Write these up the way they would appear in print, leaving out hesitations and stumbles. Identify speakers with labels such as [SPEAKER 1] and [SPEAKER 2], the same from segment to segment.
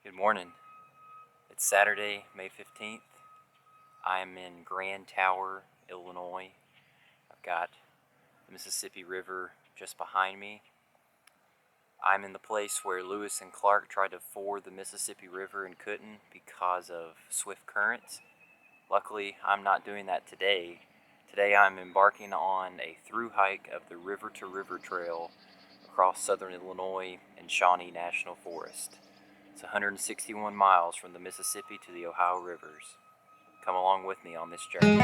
[SPEAKER 1] Good morning. It's Saturday, May 15th. I'm in Grand Tower, Illinois. I've got the Mississippi River just behind me. I'm in the place where Lewis and Clark tried to ford the Mississippi River and couldn't because of swift currents. Luckily, I'm not doing that today. Today I'm embarking on a through hike of the River to River Trail across southern Illinois and Shawnee National Forest. It's 161 miles from the Mississippi to the Ohio rivers. Come along with me on this journey.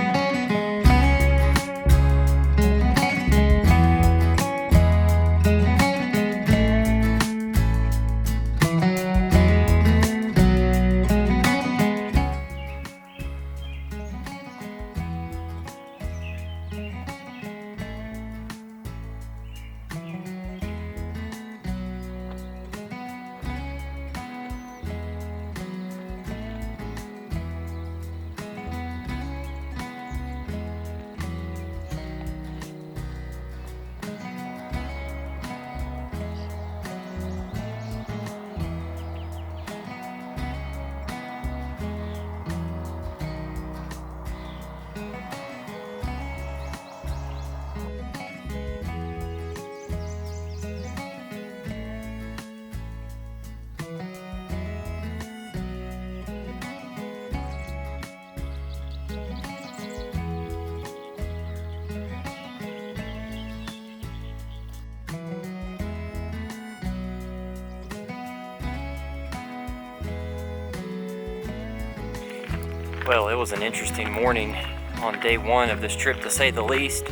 [SPEAKER 1] Well, it was an interesting morning on day one of this trip, to say the least.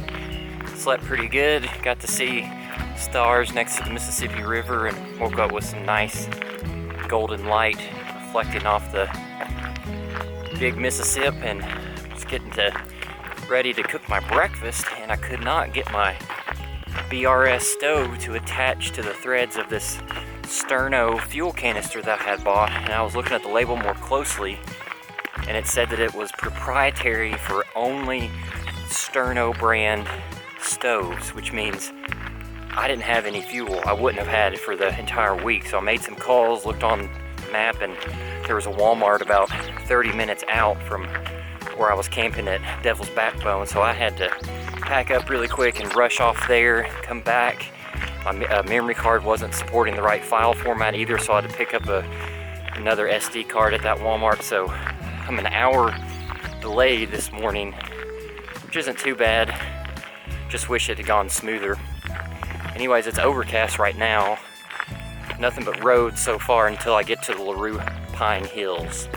[SPEAKER 1] Slept pretty good, got to see stars next to the Mississippi River, and woke up with some nice golden light reflecting off the big Mississippi, and was getting ready to cook my breakfast, and I could not get my BRS stove to attach to the threads of this Sterno fuel canister that I had bought, and I was looking at the label more closely, and it said that it was proprietary for only Sterno brand stoves, which means I didn't have any fuel. I wouldn't have had it for the entire week. So I made some calls, looked on the map, and there was a Walmart about 30 minutes out from where I was camping at Devil's Backbone. So I had to pack up really quick and rush off there, come back. My memory card wasn't supporting the right file format either, so I had to pick up another SD card at that Walmart. So I'm an hour delayed this morning, which isn't too bad. Just wish it had gone smoother. Anyways, it's overcast right now. Nothing but roads so far until I get to the LaRue Pine Hills.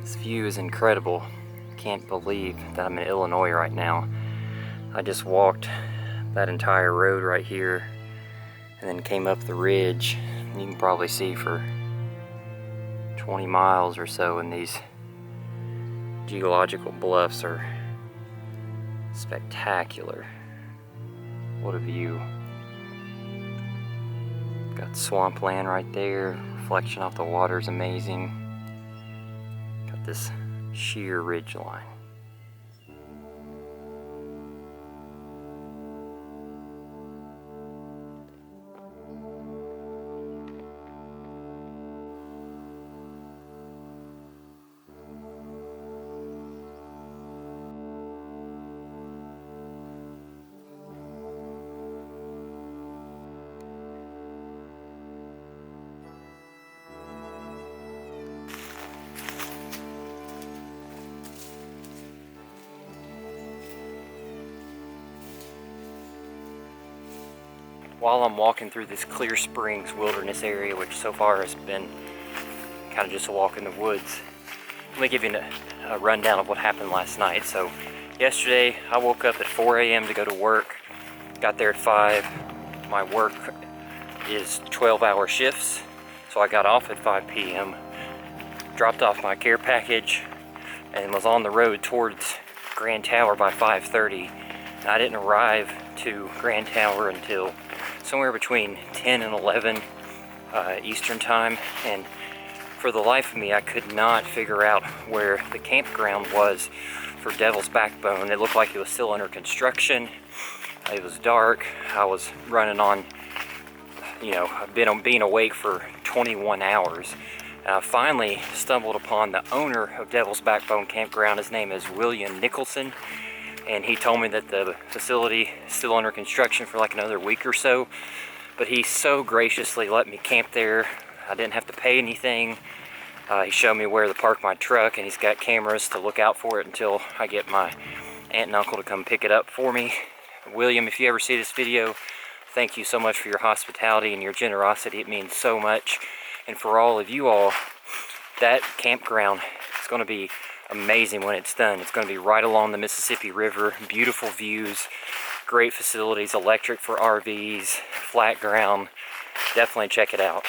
[SPEAKER 1] This view is incredible. Can't believe that I'm in Illinois right now. I just walked that entire road right here and then came up the ridge. You can probably see for 20 miles or so, and these geological bluffs are spectacular. What a view. Got swampland right there. Reflection off the water is amazing. Got this sheer ridge line. While I'm walking through this Clear Springs wilderness area, which so far has been kind of just a walk in the woods, let me give you a rundown of what happened last night. So yesterday I woke up at 4 a.m. to go to work, got there at 5. My work is 12-hour shifts, so I got off at 5 p.m., dropped off my care package, and was on the road towards Grand Tower by 5:30. And I didn't arrive to Grand Tower until somewhere between 10 and 11 Eastern time, and for the life of me I could not figure out where the campground was for Devil's Backbone. It looked like it was still under construction. It was dark. I was running on, I've been being awake for 21 hours. And I finally stumbled upon the owner of Devil's Backbone Campground. His name is William Nicholson, and he told me that the facility is still under construction for like another week or so, but he so graciously let me camp there. I didn't have to pay anything. He showed me where to park my truck, and he's got cameras to look out for it until I get my aunt and uncle to come pick it up for me. William, if you ever see this video, thank you so much for your hospitality and your generosity. It means so much. And for all of you all, that campground is going to be amazing when it's done. It's going to be right along the Mississippi River, beautiful views, great facilities, electric for RVs, flat ground. Definitely check it out.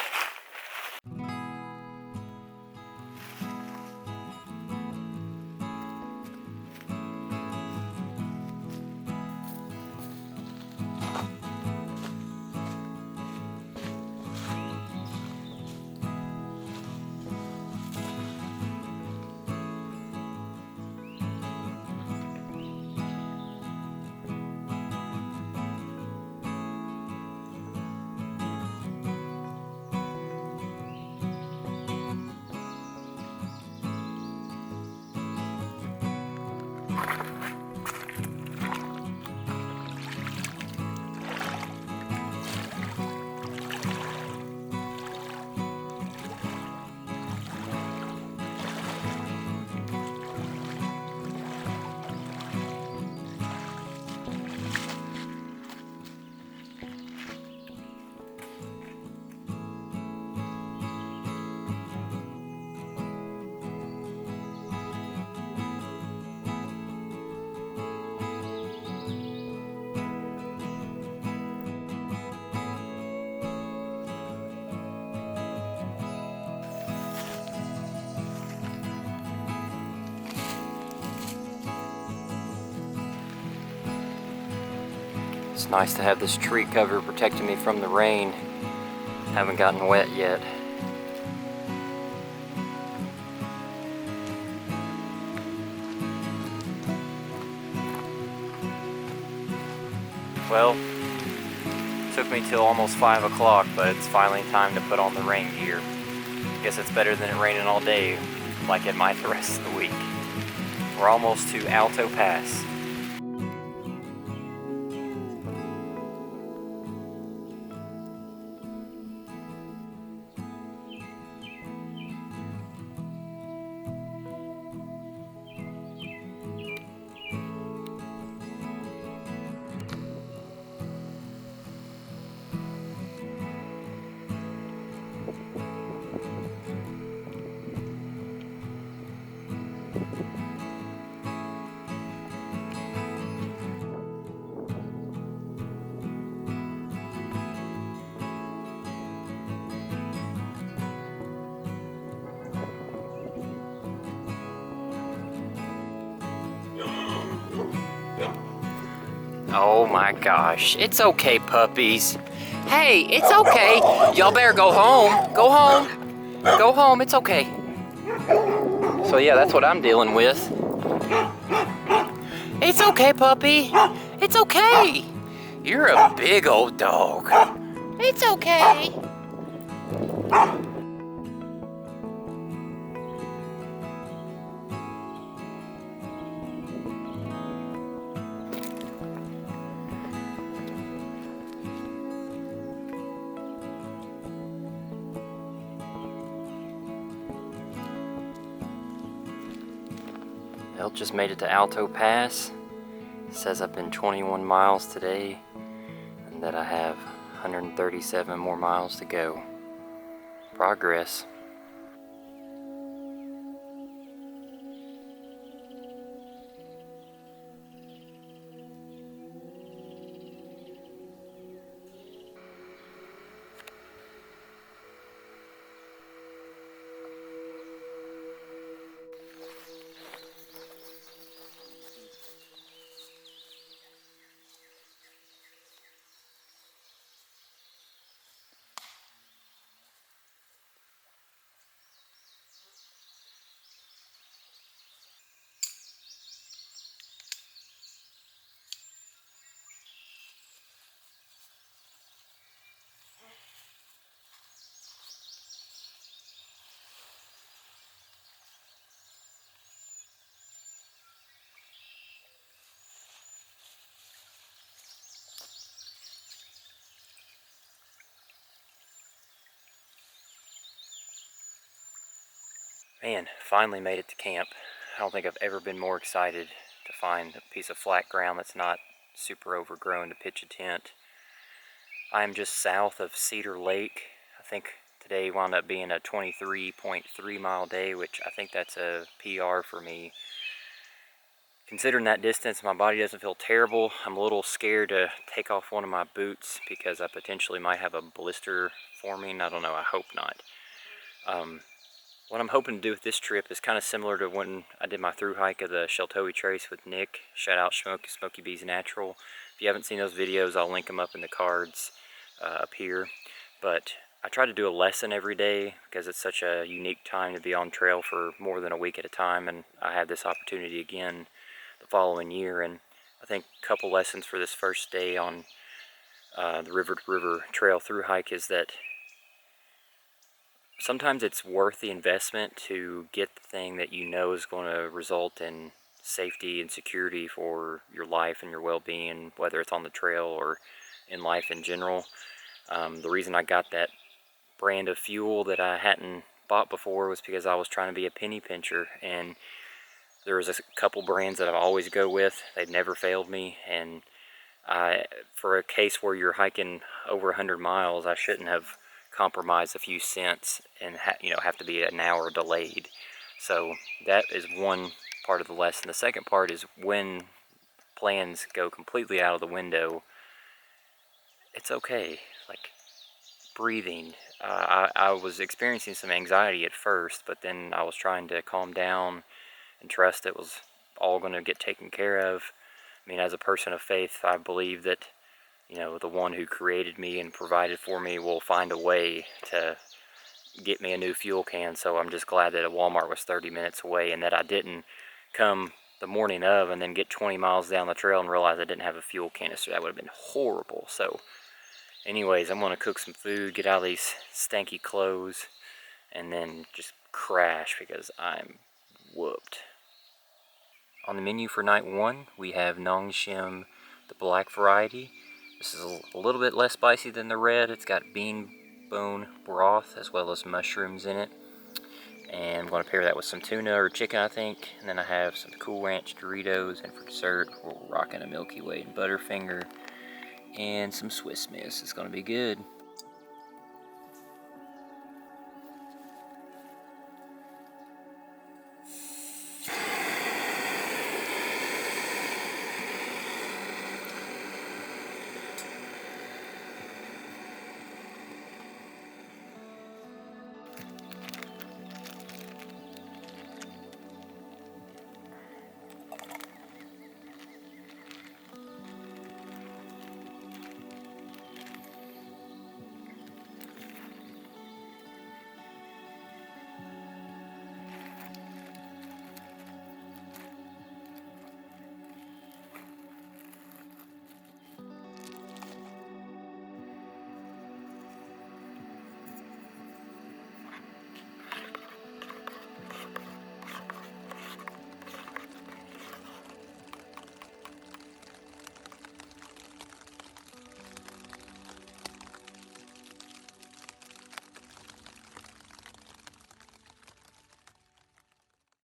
[SPEAKER 1] It's nice to have this tree cover protecting me from the rain. Haven't gotten wet yet. Well, it took me till almost 5 o'clock, but it's finally time to put on the rain gear. Guess it's better than it raining all day like it might the rest of the week. We're almost to Alto Pass. Oh my gosh, it's okay, puppies. Hey, it's okay. Y'all better go home. Go home. Go home, it's okay. So yeah, that's what I'm dealing with. It's okay, puppy. It's okay. You're a big old dog. It's okay. Well, just made it to Alto Pass. It says I've been 21 miles today and that I have 137 more miles to go. Progress. Man, finally made it to camp. I don't think I've ever been more excited to find a piece of flat ground that's not super overgrown to pitch a tent. I'm just south of Cedar Lake. I think today wound up being a 23.3 mile day, which I think that's a PR for me. Considering that distance, my body doesn't feel terrible. I'm a little scared to take off one of my boots because I potentially might have a blister forming. I don't know, I hope not. What I'm hoping to do with this trip is kind of similar to when I did my through hike of the Sheltowee Trace with Nick. Shout out Smoky Bees Natural. If you haven't seen those videos, I'll link them up in the cards up here. But I try to do a lesson every day because it's such a unique time to be on trail for more than a week at a time, and I had this opportunity again the following year. And I think a couple lessons for this first day on the River to River Trail through hike is that sometimes it's worth the investment to get the thing that you know is going to result in safety and security for your life and your well-being, whether it's on the trail or in life in general. The reason I got that brand of fuel that I hadn't bought before was because I was trying to be a penny pincher, and there was a couple brands that I always go with. They've never failed me, and for a case where you're hiking over 100 miles, I shouldn't have compromised a few cents and have to be an hour delayed. So that is one part of the lesson. The second part is when plans go completely out of the window, it's okay. Like breathing. I was experiencing some anxiety at first, but then I was trying to calm down and trust it was all going to get taken care of. I mean, as a person of faith, I believe that the one who created me and provided for me will find a way to get me a new fuel can. So I'm just glad that a Walmart was 30 minutes away and that I didn't come the morning of and then get 20 miles down the trail and realize I didn't have a fuel canister. That would have been horrible. So anyways, I'm going to cook some food, get out of these stanky clothes, and then just crash because I'm whooped. On the menu for night one, we have Nong Shim, the black variety. This is a little bit less spicy than the red. It's got bean bone broth as well as mushrooms in it. And I'm going to pair that with some tuna or chicken, I think. And then I have some Cool Ranch Doritos. And for dessert, we're rocking a Milky Way and Butterfinger. And some Swiss Miss. It's going to be good.